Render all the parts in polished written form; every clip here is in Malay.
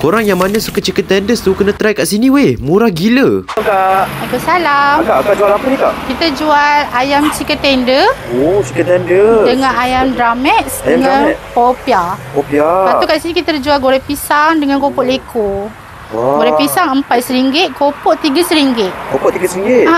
Korang yang mana suka chicken tenders tu kena try kat sini weh. Murah gila. Kak. Waalaikumsalam. Akak jual apa ni kak? Kita jual ayam chicken tender Oh, chicken tender. dengan ayam drumex Ayam dengan drumex. popia. Popia. Lepas tu kat sini kita jual goreng pisang dengan kopok leko. Wah. Goreng pisang RM4, kopok RM3. Kopok RM3.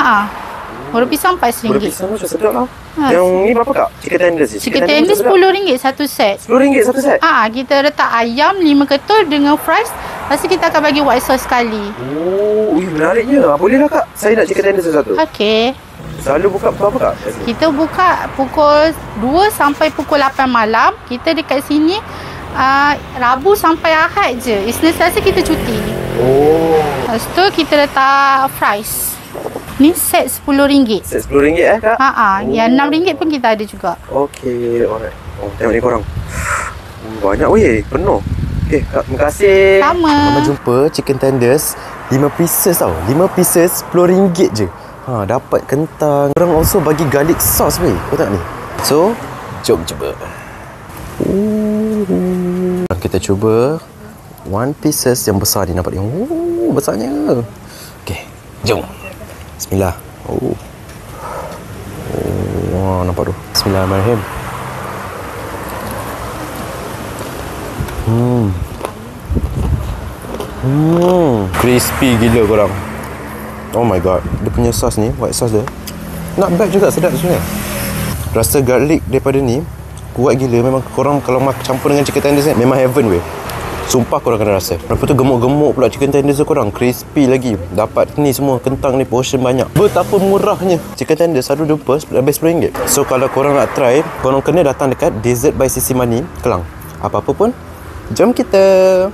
Goreng pisang RM4. Goreng pisang macam sedap lah. Ha. Yang ni berapa kak? Chicken tenders ni? Chicken tender RM10 satu set. RM10 satu set? Kita letak ayam 5 ketul dengan fries. Lepas tu kita akan bagi white sauce sekali. Oh, menariknya. Boleh lah kak. Saya nak chicken tenders satu. Okey. Selalu buka pukul apa kak? Kita buka pukul 2 sampai pukul 8 malam. Kita dekat sini Rabu sampai Ahad je. Isnin Selasa kita cuti. Oh. Lepas tu kita letak fries. Ni set RM10. Set RM10 kak? Yang RM6 pun kita ada juga. Okey, alright. Oh, tengok ni korang. Banyak weh, penuh. Okey, kak, terima kasih. Sama. Mama jumpa chicken tenders 5 pieces tau. 5 pieces RM10 je. Dapat kentang. Orang also bagi garlic sauce weh. Kau tengok ni. So, jom cuba. Kita cuba 1 pieces yang besar ni, nampak ni. Besarnya. Okey, jom. Bismillah. Wah, nampak tu. Bismillahirrahmanirrahim. Crispy gila korang. Oh my god. Dia punya sauce ni, white sauce dia, not bad juga, sedap sebenarnya. Rasa garlic daripada ni kuat gila. Memang korang kalau campur dengan chicken tenders ni memang heaven weh. Sumpah korang kena rasa. Lepas tu gemuk-gemuk pula chicken tenders tu korang. Crispy lagi. Dapat ni semua kentang ni, portion banyak. Betapa murahnya. Chicken tenders selalu jumpa lebih RM10. So kalau korang nak try, korang kena datang dekat Dessert by Sisi Mani, Kelang. Apa-apa pun, jom kita.